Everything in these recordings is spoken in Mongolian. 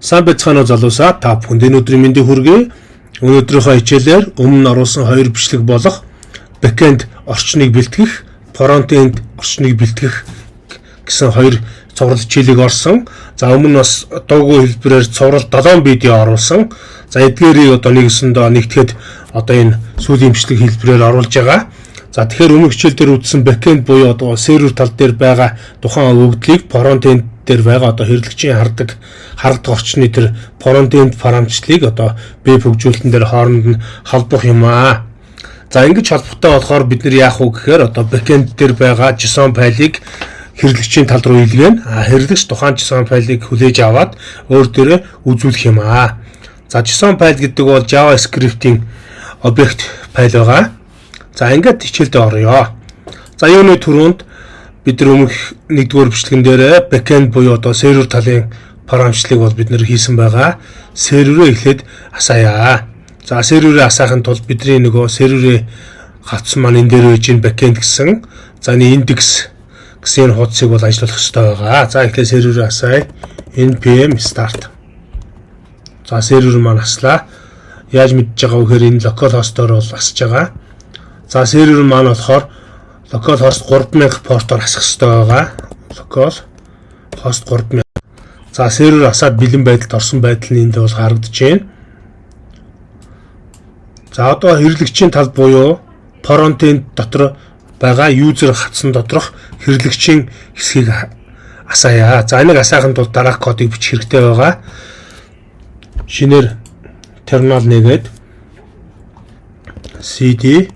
Сайн байцгаана уу залуусаа, та бүхэнд энэ өдрийн мэндийг хүргэе. Өнөөдрийнхөө хичээлээр өмнө оруулсан хоёр бичлэг болох backend орчныг бэлтгэх, frontend орчныг бэлтгэх гэсэн хоёр цоврал хичээлийг орсон. За өмнө бас дуугүй хэлбэрээр цоврал 7 видео оруулсан. За эдгээрийг одоо нэгсэндээ нэгтгэхэд одоо энэ сүүлийн бичлэг хэлбэрээр оруулж байгаа. За тэгэхээр өмнөх хичээл дээр үзсэн backend буюу одоо сервер тал дээр байгаа тухайн өгөгдлийг frontend дээр байгаа одоо хэрэглэгчийн хардаг орчны тэр frontend параметрлыг одоо веб хөгжүүлэлтэн дээр хооронд нь холбох юм аа. За ингэж холбоотой болохоор бид нэр яах вэ гэхээр одоо backend дээр байгаа JSON файлыг хэрэглэгчийн тал руу илгээн хэрэглэгч тухайн JSON файлыг хүлээж аваад өөр дээрээ үзүүлэх юм аа. За JSON файл гэдэг бол JavaScript-ийн объект файл байгаа. За ингээд хичээлдээ орё. За юуны түрүүнд бид нар өмнөх нэгдүгээр бичлэгэн дээр backend буюу одоо сервер талын параметрлыг бол бид нэр хийсэн байгаа. Серверээ эхлээд асаая. За серверээ асаахын тулд бидний нөгөө серверээ хавцсан маань энэ дээр үеийн backend гэсэн. За энэ index гэсэн хуудсыг бол ажиллуулах хэрэгтэй байгаа. За эхлээд серверээ асаая. npm start. За сервер маань аслаа. Яаж мэдж байгаа вэ гэхээр энэ localhost-оор бол асж байгаа. За сервер маань болохоор localhost 3000 портоор асах хэрэгтэй байгаа. Localhost 3000. За сервер асаад бэлэн байдалд орсон байдал нь энд бол харагдаж байна. За одоо хэрэглэгчийн тал буюу frontend дотор байгаа user хатсан доторх хэрэглэгчийн хэсгийг асаая. За энийг асаахын тулд дараах кодыг бичих хэрэгтэй байгаа. Шинээр terminal нэгээд cd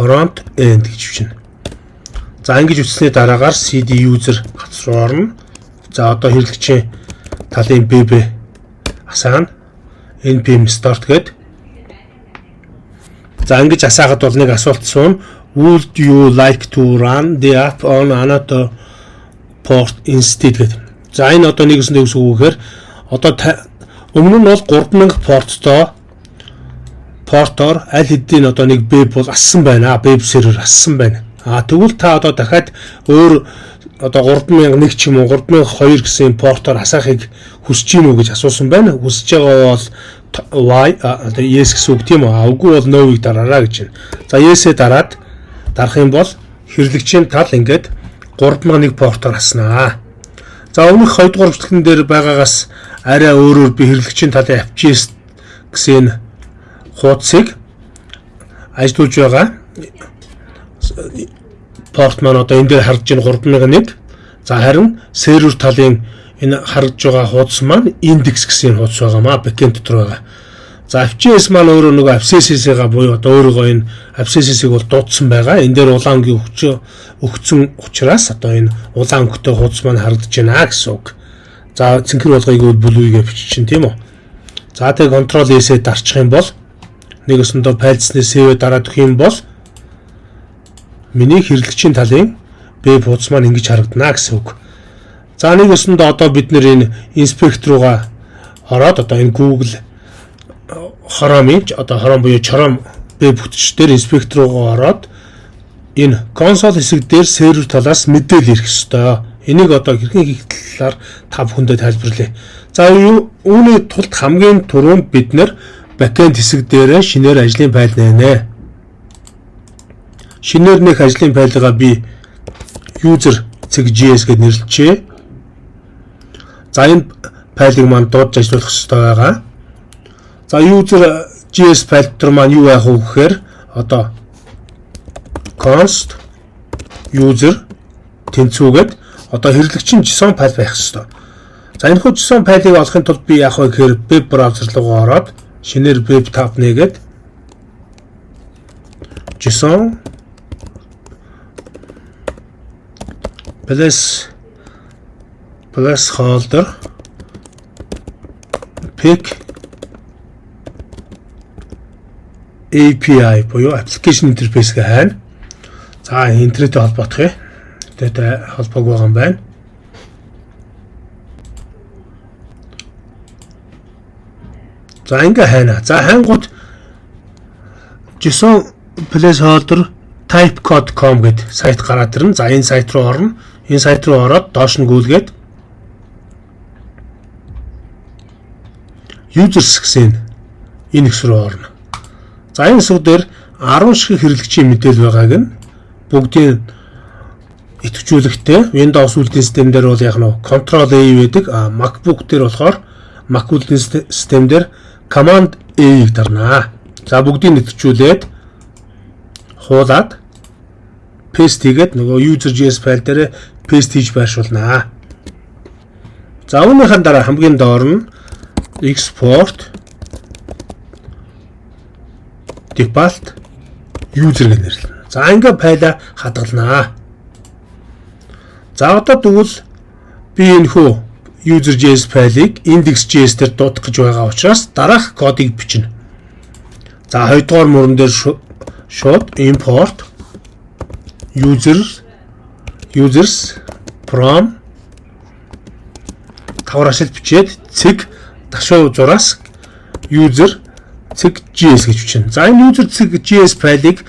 frontend гэж бичнэ. За ингэж үтсний дараагаар cd user хатс руу орно. За одоо хэрэглэгчийн талын bb асаана. npm start гээд. За ингэж асаахад бол нэг асуулт суун. Would you like to run the app on another port instead гэдэг. За энэ одоо нэгэсэндээ үсэх үг гэхээр одоо өмнө нь бол 3000 портоор аль хэдийн одоо нэг веб бол ассан байна. Веб сервер ассан байна. Тэгвэл та одоо дахиад өөр одоо 3001 ч юм уу 3002 гэсэн портоор асаахыг хүсэж гин үү гэж асуусан байна. Хүсэж байгаа бол y одоо yes гэсэн үг тийм үү? Үгүй бол no-ыг дараарай гэж байна. За yes-ээ дараад дарах юм бол хэрэглэгчийн тал ингээд 3001 портоор аснаа. За өмнөх 2 дугаар бичлэгэн дээр байгаагаас арай өөрөөр би хэрэглэгчийн талын FJS гэсэн хуудсыг ажиллуулж байгаа. Порт маань одоо энэ дээр харж байгаа 3001. За харин сервер талын энэ харж байгаа хуудас маань index гэсэн хуудас байгаамаа backend дотор байгаа. За FJS маань өөрөө нөгөө FCSS-га буюу одоо өөрөөгөө энэ FCSS-ийг бол дуудсан байгаа. Энэ дээр улаан өнгө өгсөн учраас одоо энэ улаан өнгөтэй хуудас маань харагдаж байна гэсэн үг. За цэнхэр болгоёг бол blue-ийг бичиж чинь тийм үү. За тэгээ control S-ээ дарчих юм бол нэгэсэндээ файлцны save дараад өгөх юм бол миний хэрэглэгчийн талын веб хуудас маань ингэж харагдана гэсэн үг. За нэгэсэндээ одоо бид нэр энэ inspect руугаа ороод одоо энэ Google Chrome одоо Chrome буюу Chrome веб бүтэгч дээр inspect руугаа ороод энэ console хэсэг дээр сервер талаас мэдээлэл ирэх ёстой. Энийг одоо хэрхэн хийх талаар та бүхэндээ тайлбарлая. За үүний тулд хамгийн түрүүнд бид нэр backend хэсэг дээр шинээр ажлын файл нэнэ. Шинээр нэх ажлын файлгаа би user.js гэж нэрлэжээ. За энэ файлыг маань дуудаж ажиллуулах хэрэгтэй байгаа. За user.js файл дотор маань юу яах вэ гэхээр одоо const user тэнцвүүгээд одоо хэрэглэгчийн JSON файл байх хэрэгтэй. За энэ хүү JSON файлыг олохын тулд би яах вэ гэхээр web браузер руу ороод шинээр web tab нэгээд JSON placeholder pick API буюу application interface-г хайна. За интернеттэй холбоотгоё. Интернеттэй холбоог байгаа юм байна. За ингээ хайна. За хайнгууд JSON placeholder typecode.com гэд сайт гараад ирнэ. За энэ сайт руу орно. Энэ сайт руу ороод доош нь гүйлгээд users гэсэн энэ хэсэг рүү орно. За энэ хэсэг дээр 10 шиг хэрэглэгчийн мэдээлэл байгааг нь бүгдийн идэвхжүүлэхтэй Windows үлдсэн систем дээр бол яг нь Ctrl A байдаг. MacBook дээр болохоор Mac үлдсэн систем дээр Command A-ийг дарнаа. За бүгдийг идэвхжүүлээд хуулаад paste хийгээд нөгөө user.js файл дээр paste хийж байршуулнаа. За үүнийхэн дараа хамгийн доор нь export default user гэж нэрлэнэ. За ингээ файлаа хадгалнаа. За одоо тэгвэл би энэ хөө user.js файлыг index.js дээр дуудах гэж байгаа учраас дараах кодыг бичнэ. За хоёрдугаар мөрөн дээр шууд import users from таврашил бичээд цэг дашуу зураас user цэг JS гэж бичнэ. За энэ user цэг JS файлыг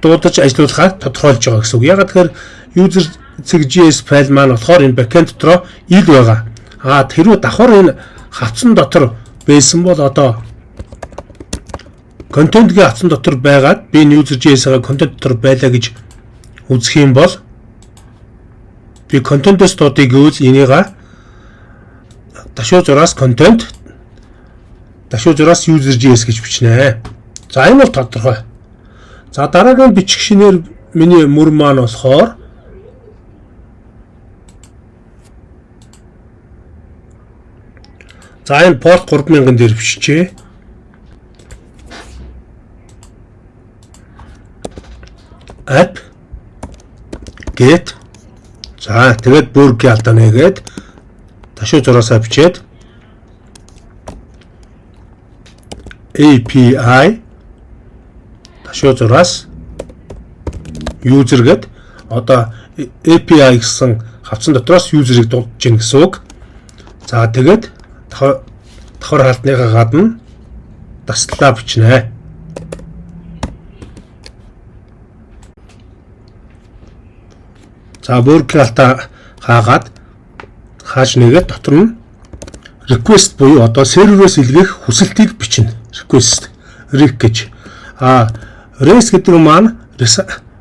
дуудаж ажиллуулахаар тодорхойлж байгаа гэсэн үг. Ягаад тэгэхээр user цэг JS файл маань болохоор энэ backend дотроо ил байгаа. Тэрвээ давхар энэ хавцсан дотор байсан бол одоо контентгийн хавцсан дотор байгаад би энэ user.js-ага контент дотор байлаа гэж үзэх юм бол би контентоос дуудыг гэвэл энийга дашуу зураас контент дашуу зураас user.js гэж бичнэ. За энэ бол тодорхой. За дараагийн бичих шинээр миний мөр маань болохоор за энэ порт 3000 дээр биччихье. App get за тэгээд бүргийн алдаа нэгээд дашуу зураасаа бичээд API дашуу зураас user гэд одоо API гэсэн хавцсан дотроос user-ыг дуудаж гин гэсэн үг. За тэгээд давхар халтныхаа гадна таслаа бичнэ. За бүргийн алдаа хаагаад хааж нэгээд дотор нь request буюу одоо серверээс илгээх хүсэлтийг бичнэ. Request rec гэж. Res гэдэг маань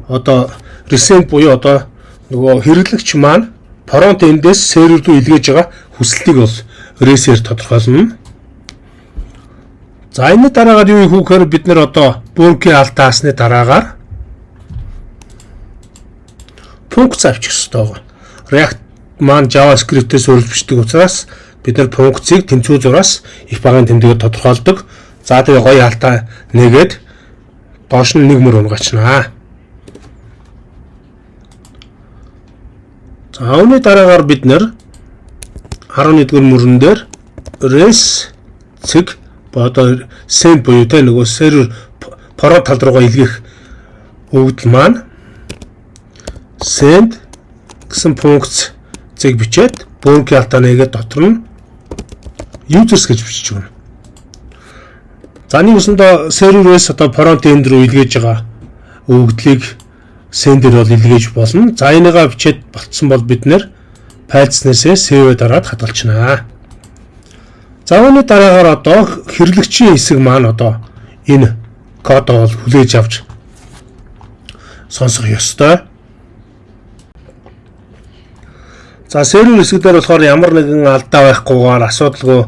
одоо resend буюу одоо нөгөө хэрэглэгч маань front end-ээс сервер рүү илгээж байгаа хүсэлтийг бол res-ээр тодорхойлно. За энэ дараагаар юу хийх вэ? Бид нэр одоо бүргийн алдаа хаасны дараагаар функц авчих ёстой. React маань JavaScript-ээс суурилж бичдэг учраас бид нар функцийг тэнцүү зураас их багын тэмдэгт тодорхойлдог. За тэгээ гоё алдаа нэгээд доош нь нэг мөр унгачнаа. За үүний дараагаар бид нэр 11-р мөрөн дээр res цэг одоо send буюу тэ нөгөө сервер порт тал руугаа илгээх өгдөл маань send гэсэн функц цэг бичээд бүргийн алдаа нэгээд дотор нь users гэж бичиж өгнө. За нэг үсэндээ серверээс одоо front end руу илгээж байгаа өгдлийг sender бол илгээж болно. За энийгээ бичээд болцсон бол бид нэр файлцснээсээ save дараад хадгалчихнаа. За үүний дараагаар одоо хэрэглэгчийн хэсэг маань одоо энэ кодоо бол хүлээж авч сонсох ёстой. За сервер хэсгээр болохоор ямар нэгэн алдаа байхгүйгээр асуудалгүй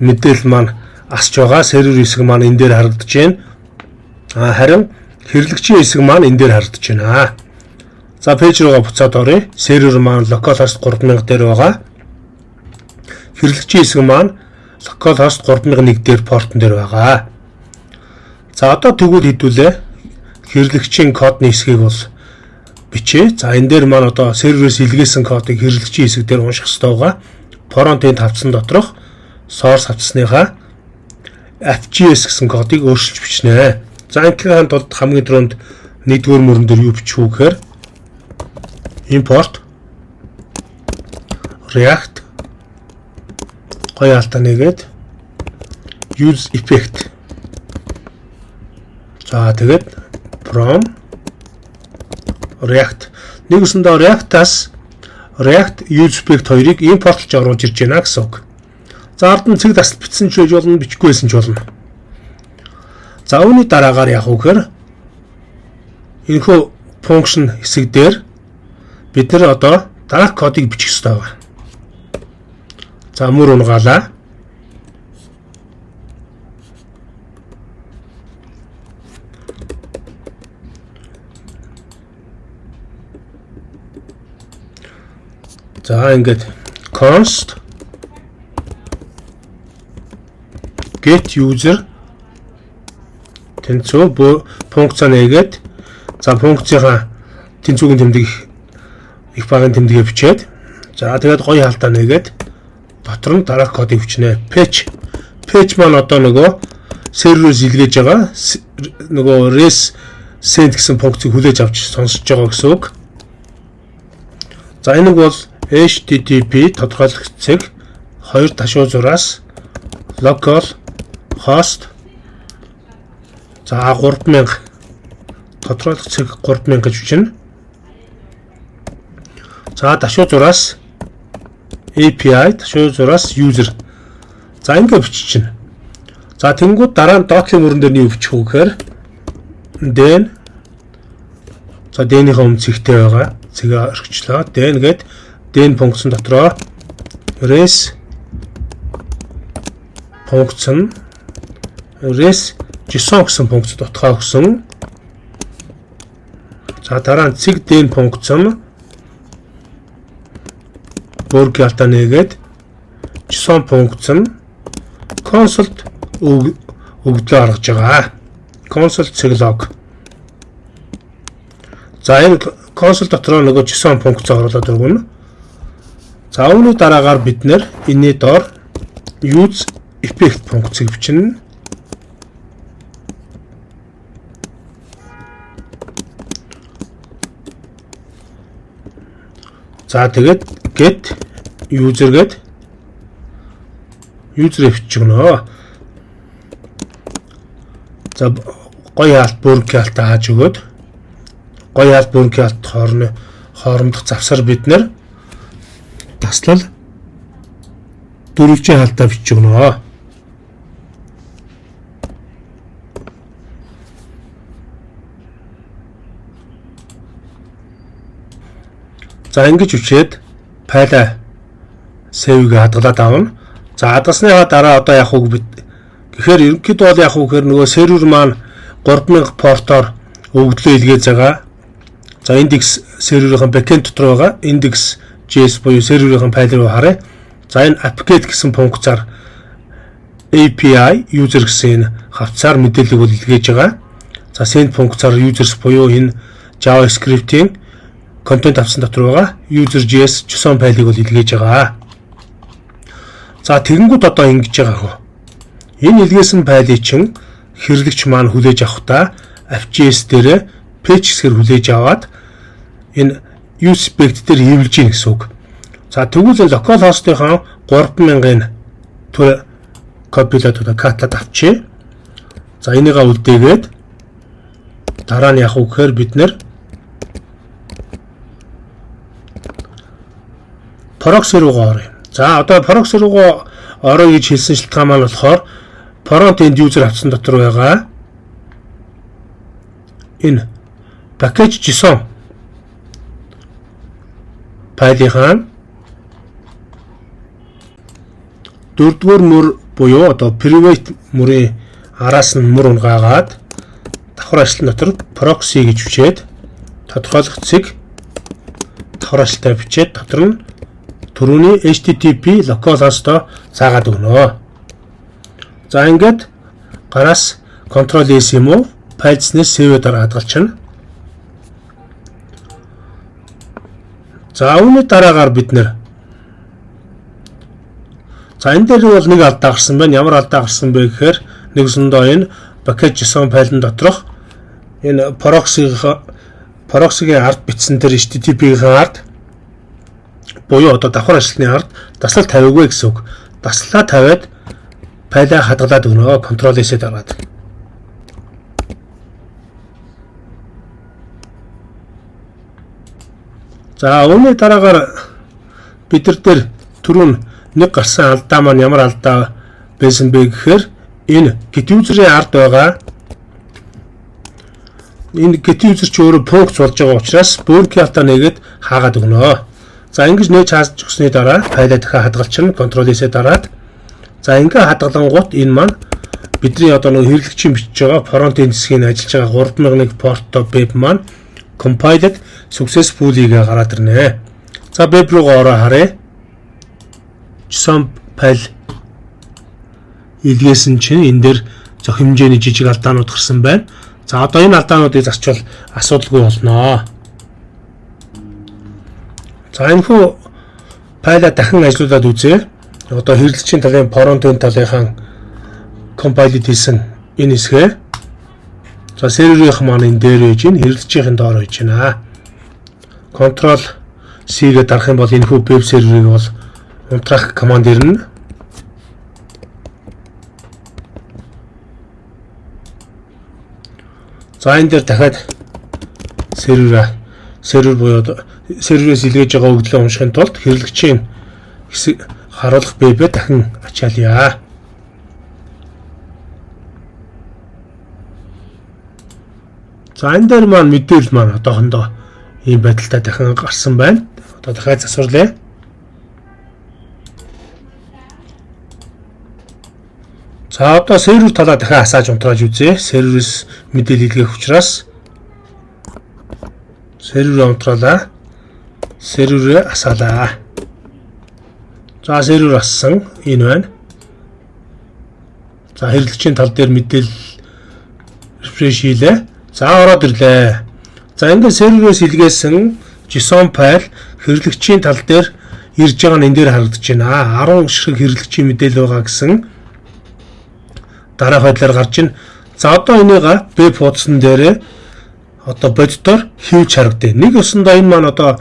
мэдээлэл маань асч байгаа. Сервер хэсэг маань энэ дээр харагдаж байна. Харин хэрэглэгчийн хэсэг маань энэ дээр харагдаж байна. За пэйж руугаа буцаад оръё. Сервер маань localhost 3000 дээр байгаа. Хэрэглэгчийн хэсэг маань localhost 3001 дээр портон дээр байгаа. За одоо тэгвэл хэдүүлээ. Хэрэглэгчийн кодны хэсгийг бол бичээ. За энэ дээр маань одоо серверээс илгээсэн кодыг хэрэглэгчийн хэсэг дээр унших хэрэгтэй байгаа. Front end хавцсан доторх source хавцсныхаа FJS гэсэн кодыг өөрчилж бичнэ. За энэхийн тулд хамгийн түрүүнд нэгдүгээр мөрөн дээр юу бичих вэ гэхээр import react гоё алдаа нэгээд use effect. За тэгээд from React нэгүсэндээ React-аас React use effect хоёрыг импортлж оруулж ирж байна гэсэн үг. За ард нь цэг дасал бичсэн ч байж болно, бичихгүй байсан ч болно. За үүний дараагаар яах вэ гэхээр энэхүү function хэсэг дээр бид нэр одоо дараах кодыг бичих ёстой байна. За мөр унгаалаа. За ингээд const get user тэнцүү функц нэгээд за функцийнхаа тэнцүүгийн тэмдэг их багын тэмдэгээ бичээд за тэгээд гоё хаалтаа нэгээд дотор нь дараах кодыг бичнэ. Patch маань одоо нөгөө серверээс илгээж байгаа нөгөө res send гэсэн функцийг хүлээж авч сонсож байгаа гэсэн үг. За энэ бол http тодорхойлох цэг 2-6-аас local host за 3000 тодорхойлох цэг 3000 гэж бичнэ. За -6-аас API -6-аас user. За ингэ биччихнэ. За тэнгууд дараа нь доотлын мөрөн дээр нь юу бичих вэ гэхээр then за дэнийхээ өмнө цэгтэй байгаа. Цэгээ орхичлоо. Then гээд then функцэн дотроо res функцэн res JSON гэсэн функц дотгоо өгсөн. За дараа нь цэг then функцэн бүрг ялтаа нэгээд JSON функцэн console өгдлөө гаргаж байгаа. Console цэг log. За энэ console дотроо нөгөө JSON функц оруулаад өгнө. За үүний дараагаар бид нэр энэний доор use effect функцийг бичнэ. За тэгээд get user гээд user бичгэнэ. За гоё хаалт бүрэг хаалтаа хааж өгөөд гоё хаалт бүрэг хаалт хоорондох завсар бид нэр таслал дөрвөлжин хаалтаа бичиж өгнө. За ингэж үчээд файлаа save-ийг хадгалаад авна. За хадгалсныхаа дараа одоо яах вэ гэхээр ерөнхийдөө бол яах вэ гэхээр нөгөө сервер маань 3000 портоор өгдлөө илгээж байгаа. За index серверийн backend дотор байгаа index.js буюу серверийн файл руу харъя. За энэ appget гэсэн функцаар API user гэсэн энэ хавцаар мэдээллийг бол илгээж байгаа. За send функцаар users буюу энэ JavaScript-ийн контент авсан дотор байгаа user.js JSON файлыг бол илгээж байгаа. За тэгэнгүүт одоо ингэж байгаа хөө. Энэ илгээсэн файлыг чинь хэрэглэгч маань хүлээж авахдаа app.js дээр patch хэсгээр хүлээж аваад энэ uspect дээр хэвлэж гин гэсэн үг. За тэгвэл local host-ийн 3000-ын төр копилаад катлаад авчи. За энийгээ үлдээгээд дараа нь яах вэ гэхээр бид нэр proxy руугаа оръё. За одоо proxy руугаа орё гэж хэлсэн шалтгаан маань болохоор front end user авсан дотор байгаа энэ package JSON файлынхаа дөрөвдүгээр мөр буюу одоо private мөрийн араас нь мөр унгаагаад давхар ажлын дотор proxy гэж бичээд тодорхойлох цэг давхар ажилтаа бичээд дотор нь түрүүний HTTP localhost-оо заагаад өгнө. За ингээд гараас Ctrl+S юм уу файлснээс save-ээр хадгалчихна. За үүний дараагаар бид нэр за энэ дээр бол нэг алдаа гарсан байна. Ямар алдаа гарсан бэ гэхээр нэгсэндээ энэ package JSON файлын доторх энэ proxy-гийн ард бичсэн тэр HTTP-ийн ард буюу одоо давхар ажлын ард даслал тавиагүй гэсэн үг. Даслалаа тавиад файлаа хадгалаад өгнө. Ctrl+S-ээр дараад. За үүний дараагаар бид нар дээр түрүүн нэг гарсан алдаа маань ямар алдаа байсан бэ гэхээр энэ get user-ийн ард байгаа энэ get user ч өөрөө функц болж байгаа учраас boolean алдаа нэгээд хаагаад өгнө. За ингэж нээж хааж өгсөний дараа файлаа дахиад хадгалчихна. Ctrl S-ээ дараад за ингээ хадгалангууд энэ маань бидний одоо нэг хэрэглэгчийн бичиж байгаа front-end хэсгийн ажиллаж байгаа 3001 port-то web маань compiled successfully-гээ гараад ирнэ. За web руугаа ороо харъя. JSON файл илгээсэн чинь энэ дээр зөх хэмжээний жижиг алдаанууд гарсан байна. За одоо энэ алдаануудыг зарчвал асуудалгүй болно. За энэ хүү файлаа дахин ажиллуулад үзье. Одоо хэрэглэгчийн талын front-end талынхаа compiled хийсэн энэ хэсгээ. За серверийнх маань энэ дээр байж гин хэрэглэгчийн доор байж гинэ. Ctrl C-гээ дарах юм бол энэ хүү веб серверийг бол унтраах команд ирнэ. За энэ дээр дахиад сервер буюу серверээс илгээж байгаа өгдлөө уншихын тулд хэрэглэгчийн хэсэг харуулах вебээ дахин ачаалъя. За энэ дээр маань мэдээлэл маань одоохондоо ийм байдалтай дахин гарсан байна. Одоо дахиад засварлаа. За одоо сервер талаа дахиад асааж унтрааж үзье. Серверээс мэдээлэл илгээх учраас серверээ унтраалаа. Серверээ асаалаа. За сервер ассан энэ байна. За хэрэглэгчийн тал дээр мэдээлэл refresh хийлээ. За ороод ирлээ. За ингээд серверээс илгээсэн JSON файл хэрэглэгчийн тал дээр ирж байгаа нь энэ дээр харагдаж байна. 10 шиг хэрэглэгчийн мэдээлэл байгаа гэсэн дараах байдлаар гарч байна. За одоо энийг веб хуудсан дээр одоо боддоор хийвч харагдана. Нэг усандаа энэ маань одоо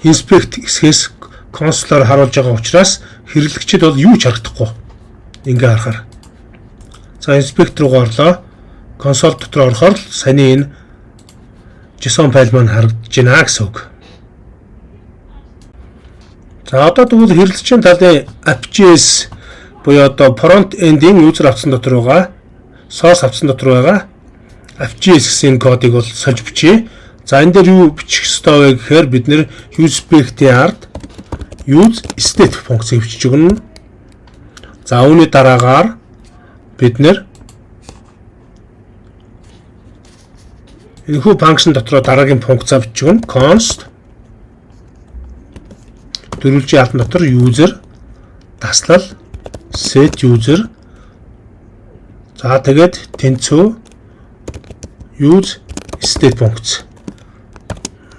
inspect хэсгээс консолоор харуулж байгаа учраас хэрэглэгчид бол юу ч харагдахгүй. Ингээ харахаар. За inspect руугаа орлоо. Консоль дотор орохоор саяны энэ JSON файл маань харагдаж байна гэсэн үг. За одоо тэгвэл хэрэглэгчийн талын app.js буюу одоо front-end-ийн user авсан дотор байгаа source авсан дотор байгаа app.js гэсэн кодыг бол сольж бичье. За энэ дээр юу бичих ёстой вэ гэхээр бид нэр use-spec-ийн ард use state функцийг бичиж өгнө. За үүний дараагаар бид нэр энэхүү function дотор дараагийн функцаа бичиж өгнө. const дөрвөлжийн алтан дотор user таслал set user за тэгээд тэнцүү use state функц.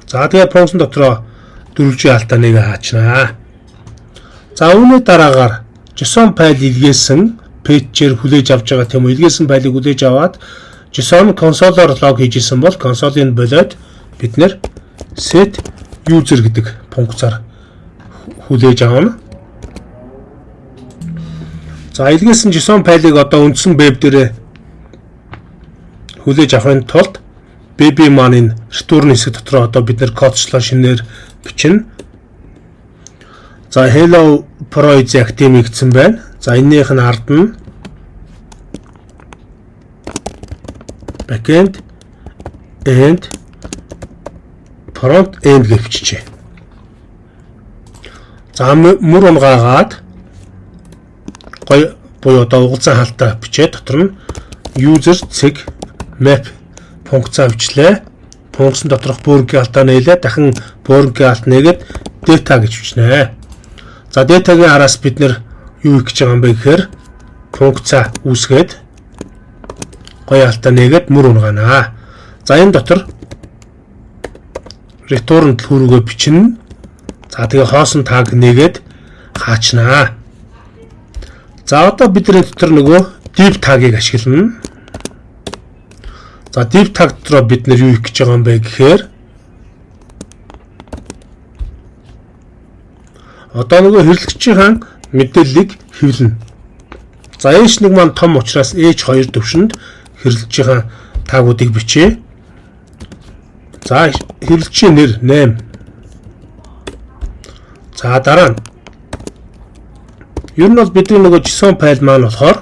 За тэгээд функцэн дотор дөрвөлжийн алтаныг хаачнаа. За үүний дараагаар JSON файл илгээсэн пэйжээр хүлээж авч байгаа тийм үү, илгээсэн файлыг хүлээж аваад JSON консолоор лог хийжсэн бол консолийн болоод бид нэр set user гэдэг функцаар хүлээж авна. За илгээсэн JSON файлыг одоо үндсэн веб дээр хүлээж авахын тулд BB маань энэ return хэсэг дотор одоо бид нэр кодчлоо шинээр бичнэ. За hello project гэсэн байна. За энэнийх нь ард нь backend and front end гэж бичижээ. За мөр унгаагаад гоё буюу одоо угалзан хаалтаа бичээ дотор нь user цэг map функцаа бичлээ. Функцэн доторх бөөрөнгийн алтаа нээлээ. Дахин бөөрөнгийн алт нээгээд data гэж бичнэ. За data-гийн араас бид нэр юу хийж байгаа юм бэ гэхээр функцаа үүсгээд гоё алтаа нээгээд мөр унгаана. За энэ дотор return төлхөргөө бичнэ. За тэгээ хоосон tag нээгээд хаачнаа. За одоо бидний дотор нөгөө div tag-ыг ашиглана. За div tag дотор бид нэр юу хийж байгаа юм бэ гэхээр одоо нөгөө хэрэглэгчийн мэдээллийг хэвлэнэ. За h1 маань том учраас h2 төвшөнд хэрэглэгчийн тагуудыг бичээ. За хэрэглэгчийн нэр 8. За дараа нь Ер нь бол бидний нөгөө JSON файл маань болохоор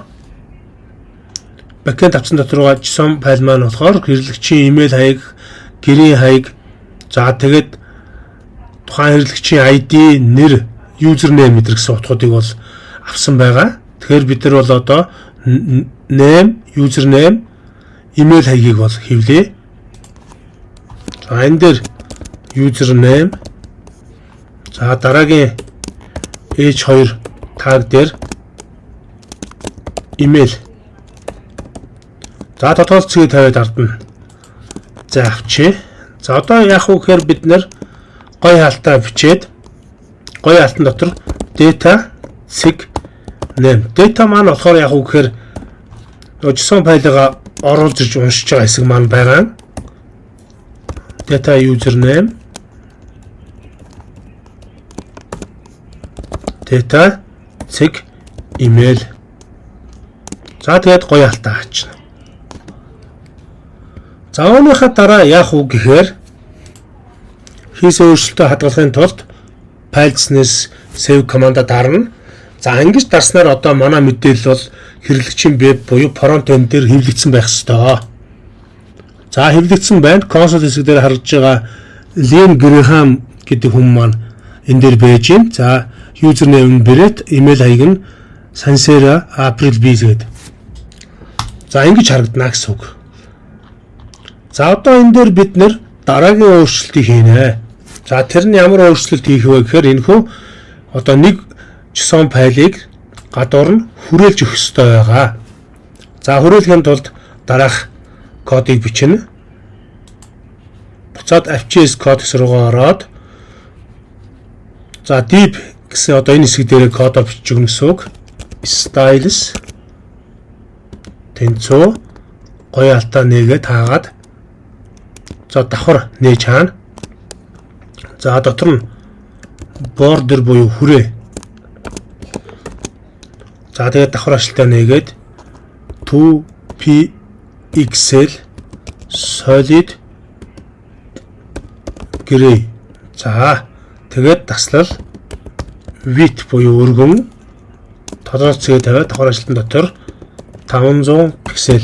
backend авсан дотороо JSON файл маань болохоор хэрэглэгчийн email хаяг, гэрийн хаяг, за тэгээд тухайн хэрэглэгчийн ID, нэр, username гэдэг гэсэн утгуудыг бол авсан байгаа. Тэгэхээр бид нар бол одоо name, username, email хаягийг бол хэвлэе. За энэ дээр username, за дараагийн H2 tag дээр email. За тодорхой цэгийг тавиад ардна. За авчи. За одоо яах вэ гэхээр бид нэр гоё хаалтаа бичээд гоё хаалтан дотор data sig name. Data маань болохоор яах вэ гэхээр JSON файлыг оруулж ирж уншиж байгаа хэсэг маань байгаа. Data username, data sig email. За тэгээд гоё хаалтаа хаачна. За үүнийхээ дараа яах вэ гэхээр хийсэн өөрчлөлтөө хадгалахын тулд file.ns save командаа дарна. За ингэж дарснаар одоо манай мэдээлэл бол хэрэглэгчийн веб буюу front-end дээр хэвлэгдсэн байх ёстой. За хэвлэгдсэн байна. Console хэсэг дээр харж байгаа Lynn Graham гэдэг хүн маань энэ дээр байж байна. За username нь Brett, email хаяг нь Sansera April B гэдэг. За ингэж харагдана гэсэн үг. За одоо энэ дээр бид нэр дараагийн өөрчлөлтийг хийнэ. За тэр нь ямар өөрчлөлт хийх вэ гэхээр энэхүү одоо нэг JSON файлыг гадуур нь хүрээлж өгөх ёстой байгаа. За хүрээлэхийн тулд дараах кодыг бичнэ. Буцаад FJS код хэсэг рүү ороод за deep гэсэн одоо энэ хэсэг дээр кодоо бичиж өгнө гэсэн үг. Styles тэнцүү гоё алтаа нээгээд таагаад за давхар нээж хаана. За дотор нь border буюу хүрээ. За тэгээд давхар ашлтаа нээгээд 2pixel solid gray. За тэгээд таслал width буюу өргөн тодорхой цэгээ тавиад давхар ашлтан дотор 500 пиксел.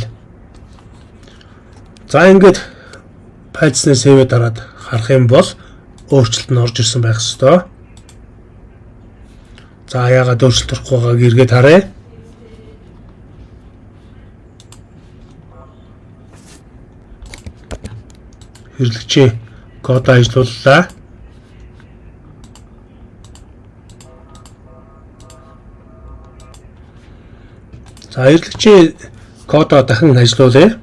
За ингээд file.ns save дараад харах юм бол өөрчлөлт нь орж ирсэн байх ёстой. За яагаад өөрчлөлт орохгүй байгааг эргээд харъя. Хэрэглэгчийн код ажиллууллаа. За хэрэглэгчийн кодоо дахин ажиллуулъя.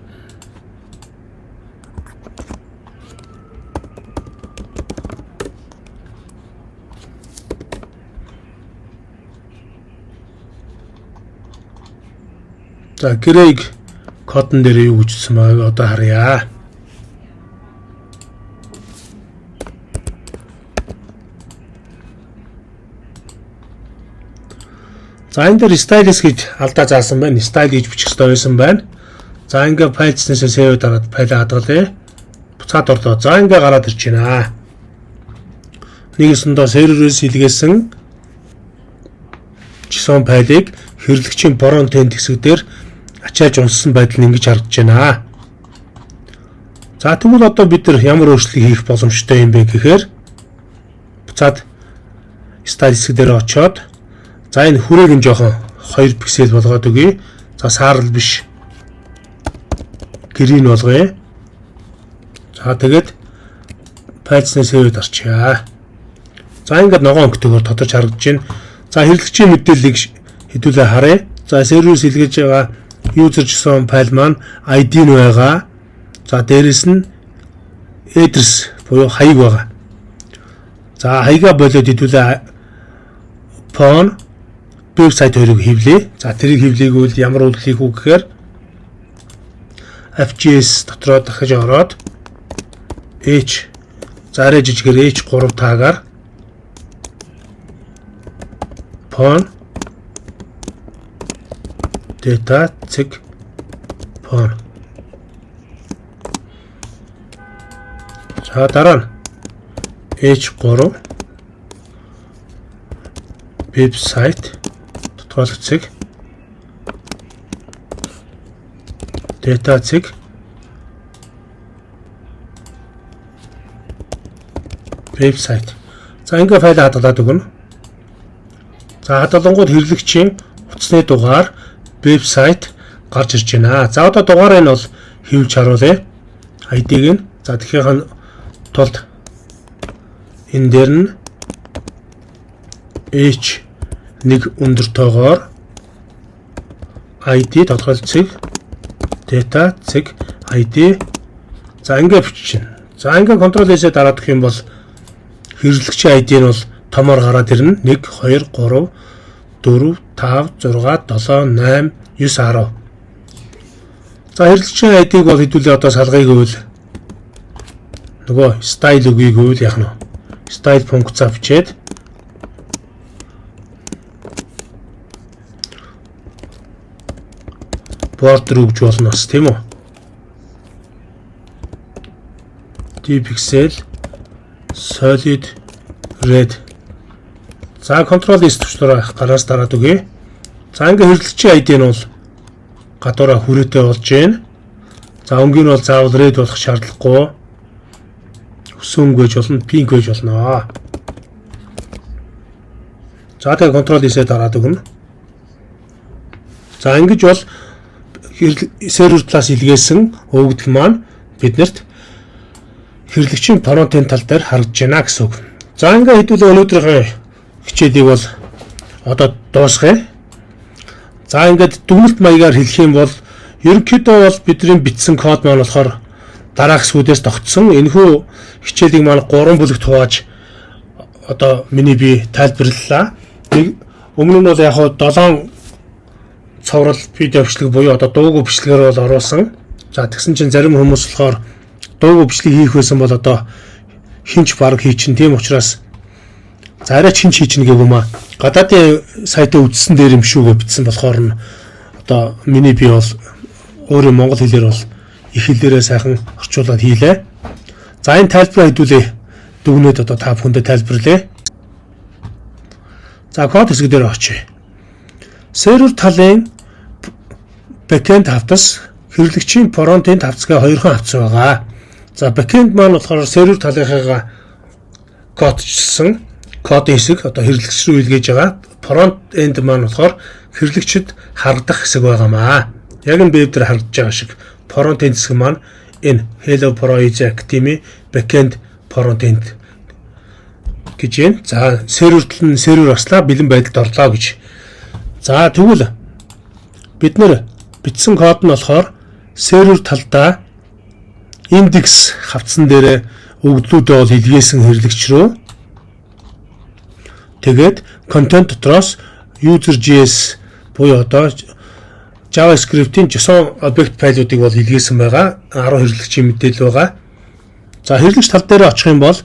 За гэрэг кодн дээр юу гэж хэлсэн байгааг одоо харъя. За энэ дээр styles гэж алдаа заасан байна. Style гэж бичих хэрэгтэй байсан байна. За ингээ file.ns save дараад файлаа хадгалъя. Буцаад орлоо. За ингээ гараад ирж байна. Нэгэсэндээ серверээс илгээсэн JSON файлыг хэрэглэгчийн front-end хэсэг дээр ачааж унссан байдал нь ингэж харагдаж байна. За тэгвэл одоо бид нар ямар өөрчлөлт хийх боломжтой юм бэ гэхээр буцаад style хэсэг дээр очоод за энэ хүрээг нь жоохон 2 пиксел болгоод өгье. За саарл биш. Грин болгоё. За тэгээд file.ns save дарчаа. За ингээд ногоон өнгөтэйгээр тодорч харагдаж байна. За хэрэглэгчийн мэдээллийг хэдүүлээ харъя. За серверээс илгээж байгаа user JSON файл маань ID нь байгаа. За дээрэс нь address буюу хаяг байгаа. За хаягаа болоод хэдүүлээ phone вебсайт хоёрыг хэвлэе. За тэрийг хэвлээгүүл ямар үйлдэл хийх үү гэхээр FJS дотроо дахиж ороод H зарэ жижигээр H3 таагаар phone data sig phone. За дараа нь H3 вебсайт тодорхойлох цэг, data цэг, вебсайт. За ингээ файл хадгалаад өгнө. За хадгалангууд хэрэглэгчийн утасны дугаар вебсайт гарч ирж байна. За одоо дугаарыг нь бол хэвлж харуулъя. ID-г нь. За тэгэхээр тулд энэ дээр нь H1 өндөр тоогоор ID тодорхойлох цэг, data цэг, ID. За ингээ бичиж байна. За ингээ контрол S-ээр дараад өгөх юм бол хэрэглэгчийн ID нь бол томоор гараад ирнэ. 1 2 3 4 5 6 7 8 9 10. За хэрэглэгчийн ID-г бол хэдүүлээ одоо салгыг гэвэл нөгөө style үгийг гэвэл яах нь вэ? Style функц авчиад border өгж болно бас тийм үү? D-pixel solid red. За control S төвчлөрөө гараас дараад өгье. За ингээ хэрэглэгчийн ID нь бол гадуураа хүрээтэй болж байна. За өнгийн бол заавал red болох шаардлагагүй. Өсөн өнгө гэж болно, pink гэж болно. За тэгээ control S-ээр дараад өгнө. За ингэж бол server plus илгээсэн өгөгдөл маань биднэрт хэрэглэгчийн фронтенд тал дээр харагдж байна гэсэн үг. За ингээ хэдүүлээ өнөөдрийнхөө хичээлийг бол одоо дуусгая. За ингээд дүгнэлт маягаар хэлэх юм бол ерөнхийдөө бол бидний бичсэн код маань болохоор дараах сүдээс тогтсон. Энэхүү хичээлийг маань 3 бүлэгт хувааж одоо миний би тайлбарлалаа. Өмнө нь бол яг хаа 7 цоврал видео бичлэг буюу одоо дуугүй бичлэгээр бол оруулсан. За тэгсэн чинь зарим хүмүүс болохоор дуугүй бичлэг хийх байсан бол одоо хинч баг хийчин. Тийм учраас за арай хинч хийчин гэх юм аа. Гадаадын сайтаа үзсэн дээр юм шүүгээ бичсэн болохоор нь одоо миний би бол өөрөө монгол хэлээр бол их хэлээрээ сайхан орчуулад хийлээ. За энэ тайлбараа хэдүүлээ дүгнээд одоо та бүхэндээ тайлбарлая. За код хэсэг дээр очие. Сервер талын backend хавцас, хэрэглэгчийн фронтенд хавцгаа хоёрхан хавцас байгаа. За backend маань болохоор сервер талынхаа кодчилсан кодын хэсэг одоо хэрэглэгч рүү илгээж байгаа. Фронтенд маань болохоор хэрэглэгчд харагдах хэсэг байгаамаа. Яг энэ веб дээр харагдаж байгаа шиг фронтенд хэсэг маань энэ Hello Pro Academy backend frontend гэж байна. За сервер аслаа бэлэн байдалд орлоо гэж. За тэгвэл бид нэр бичсэн код нь болохоор сервер талдаа индекс хавцсан дээр өгдлүүдээ бол илгээсэн хэрэглэгч рүү тэгээд контент дотроос user.js буюу одоо JavaScript-ийн JSON объект файлуудыг бол илгээсэн байгаа. 10 хэрэглэгчийн мэдээлэл байгаа. За хэрэглэгч тал дээр очих юм бол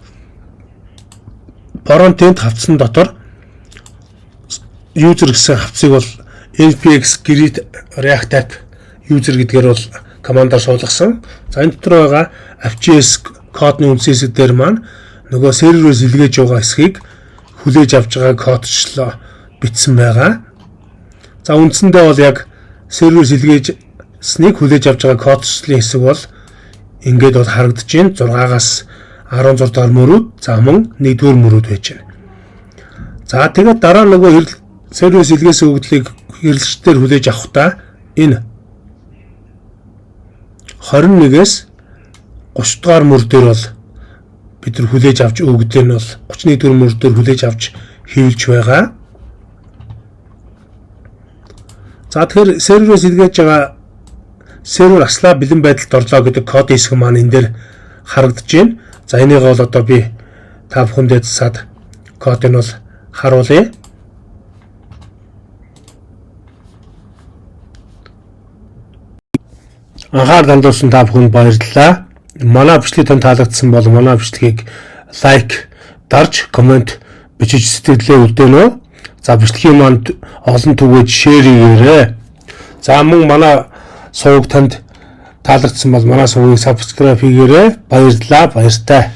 фронтенд хавцсан дотор user гэсэн хавцыг бол npx grid react app user гэдгээр бол командаар суулгасан. За энэ дотор байгаа app.js кодны үндсэн хэсэг дээр маань нөгөө серверээс илгээж байгаа хэсгийг хүлээж авч байгаа кодчлоо бичсэн байгаа. За үндсэндээ бол яг серверээс илгээжсэнийг хүлээж авч байгаа кодчлын хэсэг бол ингээд бол харагдаж байна. 6-аас 16 дахь мөрүүд, за мөн 1-р мөрүүд байж байна. За тэгээд дараа нөгөө серверээс илгээсэн өгдлийг хэрэглэгчдээр хүлээж авахдаа энэ 21-ээс 30 дахь мөр дээр бол бид нар хүлээж авч өгдөл нь бол 31-р мөр дээр хүлээж авч хэвлж байгаа. За тэгэхээр серверээс илгээж байгаа сервер аслаа бэлэн байдалд орлоо гэдэг код хэсэг маань энэ дээр харагдаж байна. За энийг бол одоо би та бүхэндээ засаад кодыг нь бол харуулъя. Анхаарал хандуулсан та бүхэнд баярлалаа. Манай бичлэг танд таалагдсан бол манай бичлэгийг лайк, дарж, коммент бичиж сэтгэлдээ үлдээнэ. За бичлэгийн манд олон түгэж шеэр хийгээрэй. За мөн манай сувг танд таалагдсан бол манай сувгийг subscribe хийгээрэй. Баярлалаа, баяртай.